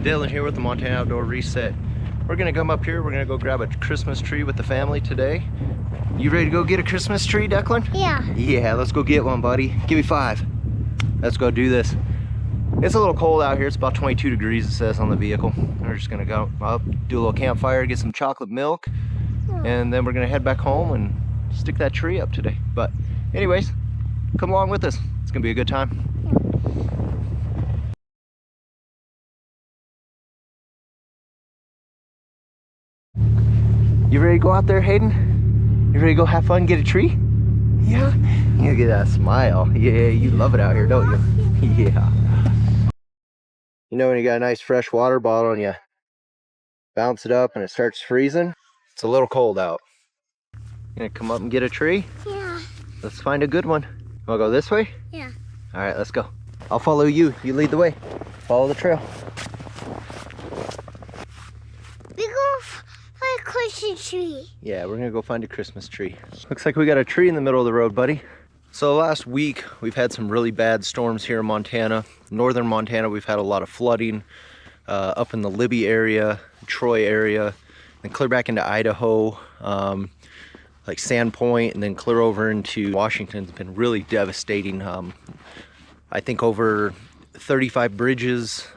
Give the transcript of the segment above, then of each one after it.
Daylen here with the Montana Outdoor Reset. We're gonna come up here, we're gonna go grab a Christmas tree with the family today. You ready to go get a Christmas tree, Deklan? Yeah. Yeah, let's go get one, buddy. Give me 5. Let's go do this. It's a little cold out here. It's about 22 degrees, it says on the vehicle. We're just gonna go up, do a little campfire, get some chocolate milk, and then we're gonna head back home and stick that tree up today. But anyways, come along with us. It's gonna be a good time. You ready to go out there, Hayden? You ready to go have fun, get a tree? Yeah? You get that smile. Yeah, you love it out here, don't you? Yeah. You know when you got a nice fresh water bottle and you bounce it up and it starts freezing? It's a little cold out. You gonna come up and get a tree? Yeah. Let's find a good one. Wanna go this way? Yeah. All right, let's go. I'll follow you. You lead the way. Follow the trail. We go find a Christmas tree. Yeah, we're gonna go find a Christmas tree. Looks like we got a tree in the middle of the road, buddy. So last week, we've had some really bad storms here in Montana. Northern Montana, we've had a lot of flooding up in the Libby area, Troy area, and clear back into Idaho, like Sandpoint, and then clear over into Washington. It's been really devastating. I think over 35 bridges,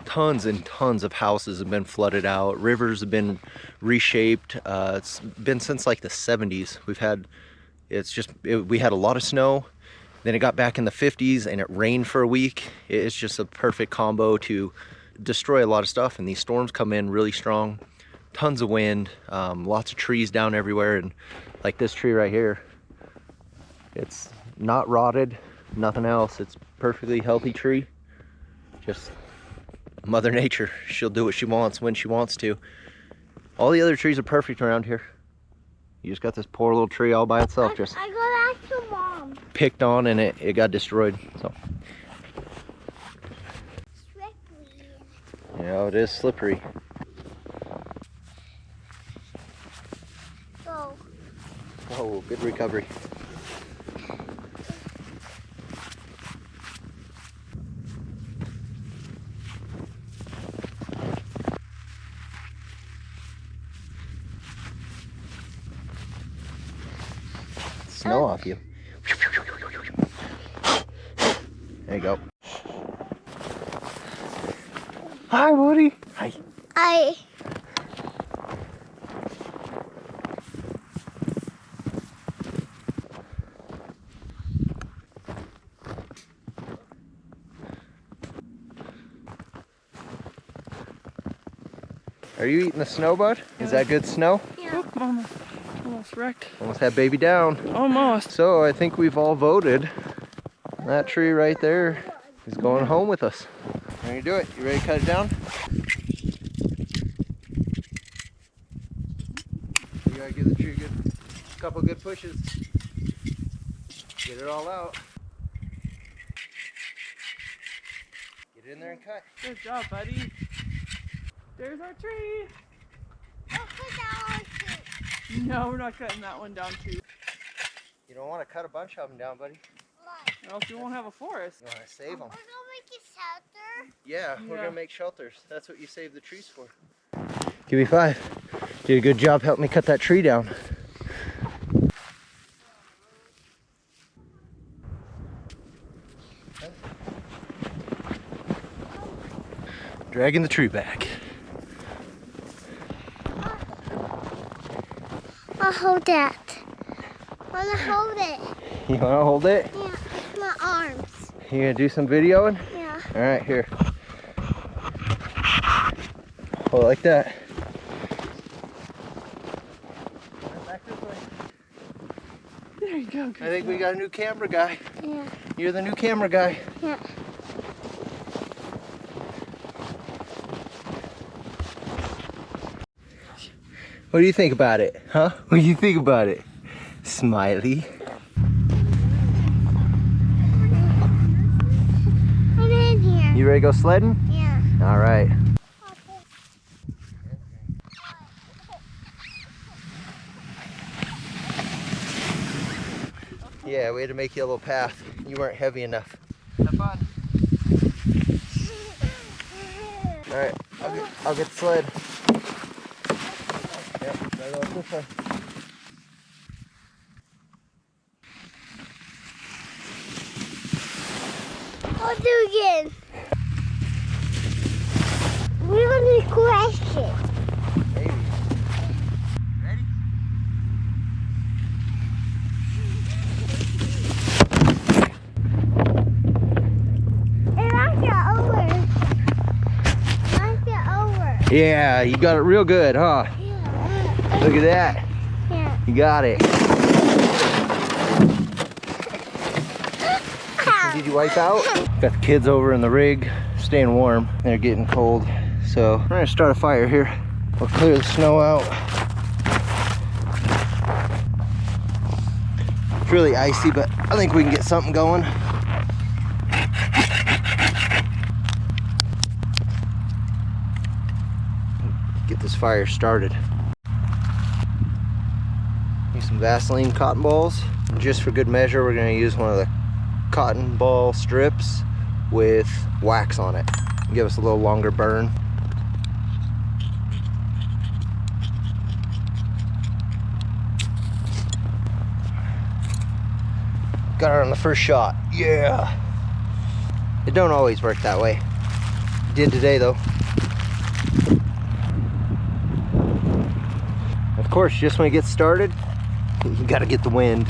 tons and tons of houses have been flooded out. Rivers have been reshaped. It's been since like the 70s. We had a lot of snow, then it got back in the 50s and it rained for a week. It's just a perfect combo to destroy a lot of stuff, and these storms come in really strong. Tons of wind, lots of trees down everywhere, and like this tree right here, it's not rotted, nothing else. It's perfectly healthy tree. Just Mother Nature, she'll do what she wants when she wants to. All the other trees are perfect around here. You just got this poor little tree all by itself, just I go back to Mom. picked on, and it got destroyed. So Strictly. yeah, it is slippery. Go. Oh, good recovery. Snow off you. There you go. Hi, Woody. Hi. Are you eating the snow, bud? Is that good snow? Yeah. Oh, Mama. Almost wrecked. Almost had baby down. Almost. So I think we've all voted. That tree right there is going home with us. Ready to do it? You ready to cut it down? You gotta give the tree a couple good pushes. Get it all out. Get it in there and cut. Good job, buddy. There's our tree. No, we're not cutting that one down too. You don't want to cut a bunch of them down, buddy. Or else we won't have a forest. You want to save them. We're gonna make a shelter. Yeah, we're Yeah. gonna make shelters. That's what you save the trees for. Give me 5. Did a good job helping me cut that tree down. Dragging the tree back. I'll hold that. I wanna hold it. You wanna hold it? Yeah, my arms. You gonna do some videoing? Yeah. All right, here. Hold it like that. Back this way. There you go. I think we got a new camera guy. Yeah. You're the new camera guy. Yeah. What do you think about it? Huh? What do you think about it? Smiley. I'm in here. You ready to go sledding? Yeah. All right. Yeah, we had to make you a little path. You weren't heavy enough. Have fun. All right, I'll get the sled. Yep, gotta go this way. I'll do it again. We're gonna crash it. Maybe. Ready? And knock it over. Knock it over. Yeah, you got it real good, huh? Yeah. Look at that. Yeah. You got it. Did you wipe out? Got the kids over in the rig, staying warm. They're getting cold. So we're gonna start a fire here. We'll clear the snow out. It's really icy, but I think we can get something going. Get this fire started. Use some Vaseline cotton balls. And just for good measure, we're gonna use one of the cotton ball strips with wax on it. Give us a little longer burn. Got it on the first shot. Yeah. It don't always work that way. It did today though. Of course, just when it gets started, you gotta get the wind.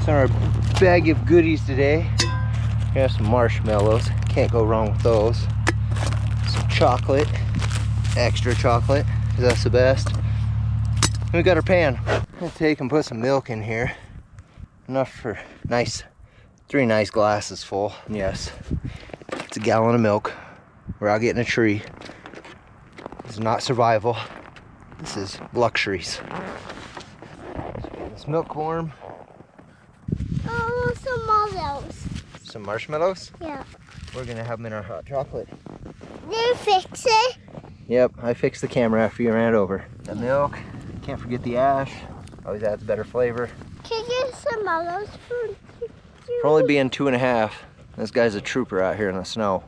So our bag of goodies today, we have some marshmallows. Can't go wrong with those. Some chocolate, extra chocolate, 'cause that's the best. And we got our pan. I'm gonna take and put some milk in here. Enough for three nice glasses full. Yes, it's a gallon of milk. We're out getting a tree. This is not survival. This is luxuries. Let's get this milk warm. Oh, some marshmallows. Some marshmallows? Yeah. We're gonna have them in our hot chocolate. Did you fix it? Yep, I fixed the camera after you ran it over. The milk, can't forget the ash. Always adds better flavor. Can you get some marshmallows for For only being 2.5, this guy's a trooper out here in the snow.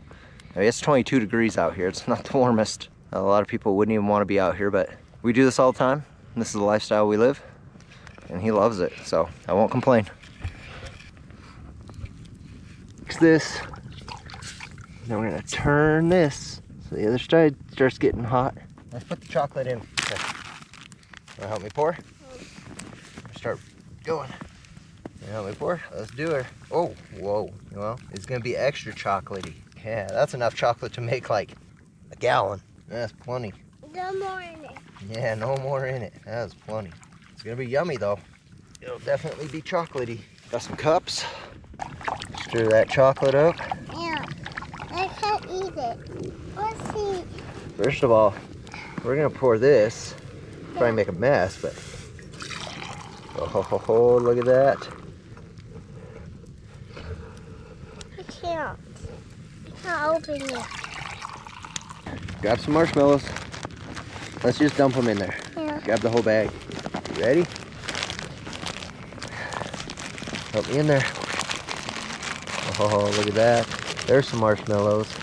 I mean, it's 22 degrees out here. It's not the warmest. A lot of people wouldn't even want to be out here, but we do this all the time. This is the lifestyle we live, and he loves it, so I won't complain. Fix this. Then we're gonna turn this so the other side starts getting hot. Let's put the chocolate in. Okay. Wanna help me pour? Start going. You help me pour? Let's do it. Oh, whoa. Well, it's gonna be extra chocolatey. Yeah, that's enough chocolate to make like a gallon. That's plenty. no more in it? Yeah, no more in it. That's plenty. It's gonna be yummy though. It'll definitely be chocolatey. Got some cups. Stir that chocolate up. Yeah. I can't eat it. Let's see. First of all, we're gonna pour this. Probably make a mess, but oh, look at that. I can't. I can't open it. Grab some marshmallows. Let's just dump them in there. Yeah. Grab the whole bag. You ready? Help me in there. Oh, look at that. There's some marshmallows. Is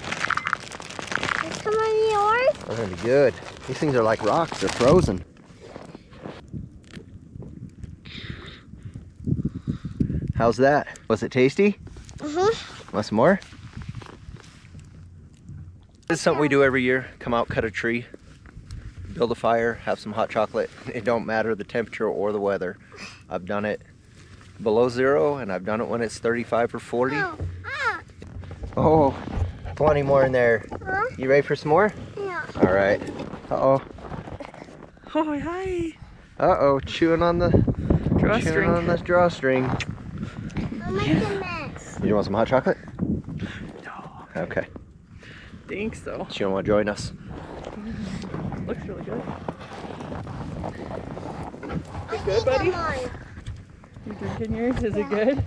some of yours? They're gonna be good. These things are like rocks. They're frozen. How's that? Was it tasty? Mm-hmm. Want some more? This is something we do every year. Come out, cut a tree, build a fire, have some hot chocolate. It don't matter the temperature or the weather. I've done it below 0 and I've done it when it's 35 or 40. Oh. Ah. Oh, plenty more in there. Huh? You ready for some more? Yeah. All right. Uh-oh. Oh, hi. Uh-oh, chewing on the drawstring. I'll make a mess. You want some hot chocolate? No. Okay. Thanks, though. So you don't want to join us? Looks really good. I Good, think buddy? I'm on. You drinking yours? Is it good?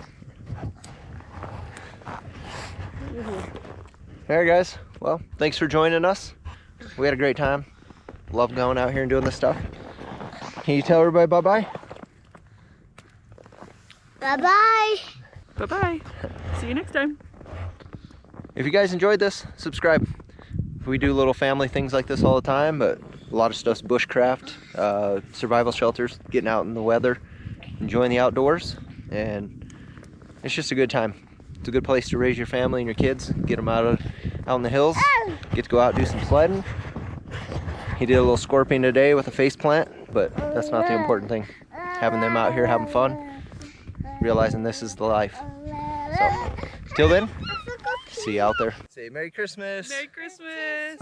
Ooh. All right, guys. Well, thanks for joining us. We had a great time. Love going out here and doing this stuff. Can you tell everybody bye-bye? Bye-bye. Bye-bye. See you next time. If you guys enjoyed this, subscribe. We do little family things like this all the time, but a lot of stuff's bushcraft, survival shelters, getting out in the weather, enjoying the outdoors, and it's just a good time. It's a good place to raise your family and your kids, get them out in the hills, get to go out and do some sledding. He did a little scorpion today with a face plant, but that's not the important thing. Having them out here having fun, realizing this is the life. So, till then, see you out there. Say Merry Christmas. Merry Christmas.